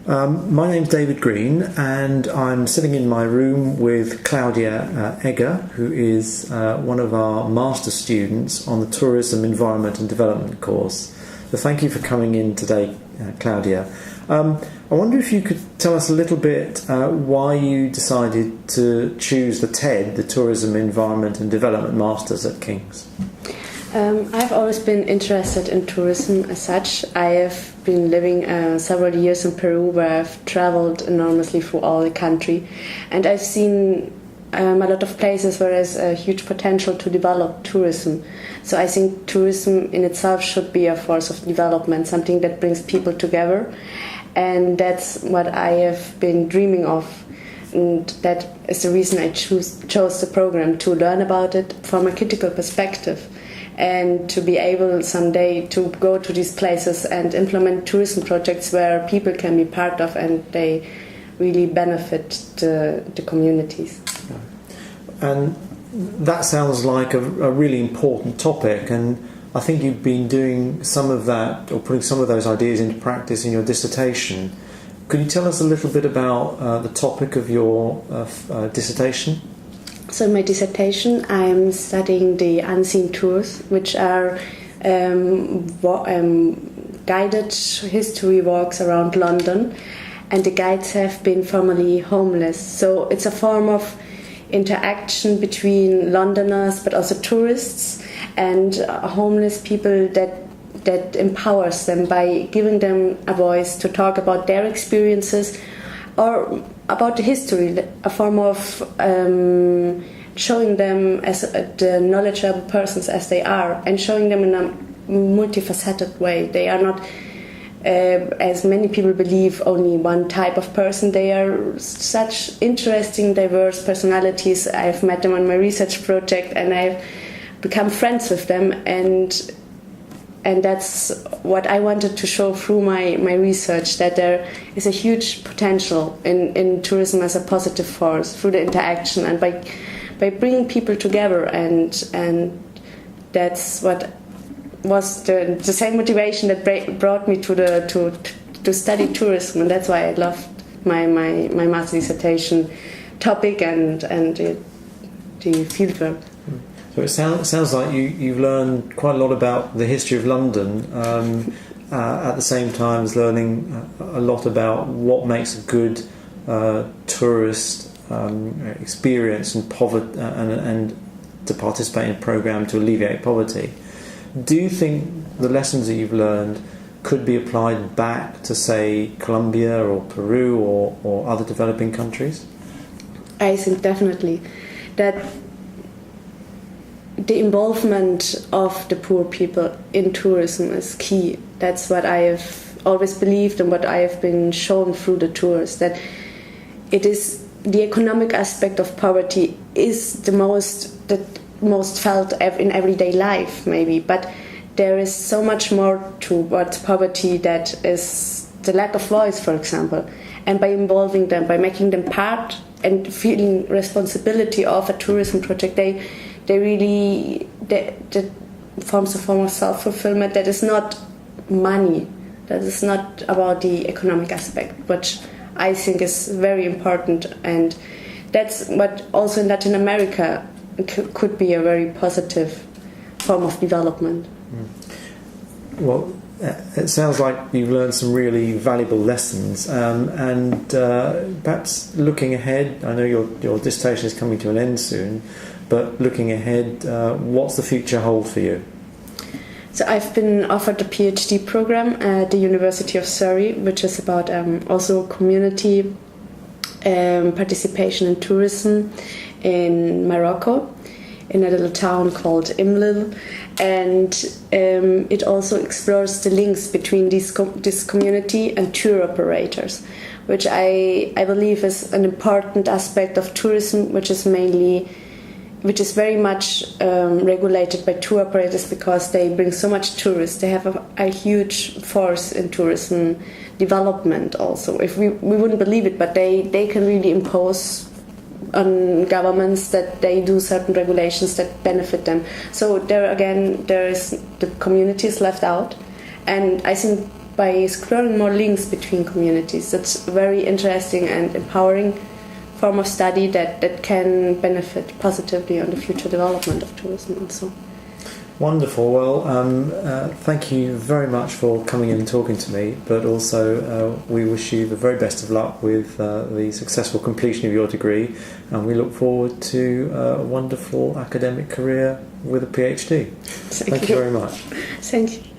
My name's David Green, and I'm sitting in my room with Claudia Eger, who is one of our master students on the Tourism, Environment and Development course. So thank you for coming in today, Claudia. I wonder if you could tell us a little bit why you decided to choose the TED, the Tourism, Environment and Development Masters at King's. I've always been interested in tourism as such. I have been living several years in Peru, where I've traveled enormously through all the country, and I've seen a lot of places where there's a huge potential to develop tourism. So I think tourism in itself should be a force of development, something that brings people together, and that's what I have been dreaming of. And that is the reason I chose the program, to learn about it from a critical perspective, and to be able someday to go to these places and implement tourism projects where people can be part of and they really benefit the communities. And that sounds like a really important topic, and I think you've been doing some of that, or putting some of those ideas into practice in your dissertation. Could you tell us a little bit about the topic of your dissertation? So in my dissertation, I'm studying the unseen tours, which are guided history walks around London, and the guides have been formerly homeless. So it's a form of interaction between Londoners, but also tourists and homeless people that empowers them by giving them a voice to talk about their experiences or about the history, a form of showing them as the knowledgeable persons as they are, and showing them in a multifaceted way. They are not, as many people believe, only one type of person. They are such interesting, diverse personalities. I've met them on my research project, and I've become friends with them, and that's what I wanted to show through my research, that there is a huge potential in tourism as a positive force through the interaction and by bringing people together, and that's what was the same motivation that brought me to study tourism, and that's why I loved my master dissertation topic and the fieldwork. So it sounds like you've learned quite a lot about the history of London, at the same time as learning a lot about what makes a good tourist experience and poverty, and to participate in a programme to alleviate poverty. Do you think the lessons that you've learned could be applied back to, say, Colombia or Peru or other developing countries? I think definitely that the involvement of the poor people in tourism is key. That's what I have always believed and what I have been shown through the tours, that it is the economic aspect of poverty is the most felt in everyday life, maybe, but there is so much more towards poverty, that is the lack of voice, for example. And by involving them, by making them part and feeling responsibility of a tourism project, they really that forms a form of self-fulfillment that is not money, that is not about the economic aspect, which I think is very important, and that's what also in Latin America could be a very positive form of development. Well, it sounds like you've learned some really valuable lessons, and perhaps looking ahead, I know your dissertation is coming to an end soon, but looking ahead, what's the future hold for you? So I've been offered a PhD program at the University of Surrey, which is about also community participation in tourism in Morocco, in a little town called Imlil, and it also explores the links between this community and tour operators, which I believe is an important aspect of tourism, which is very much regulated by tour operators, because they bring so much tourists. They have a huge force in tourism development also. If we wouldn't believe it, but they can really impose on governments that they do certain regulations that benefit them. So there is the community is left out, and I think by exploring more links between communities. That's a very interesting and empowering form of study that can benefit positively on the future development of tourism also. Wonderful. Well, thank you very much for coming in and talking to me, but also we wish you the very best of luck with the successful completion of your degree, and we look forward to a wonderful academic career with a PhD. Thank you very much. Thank you.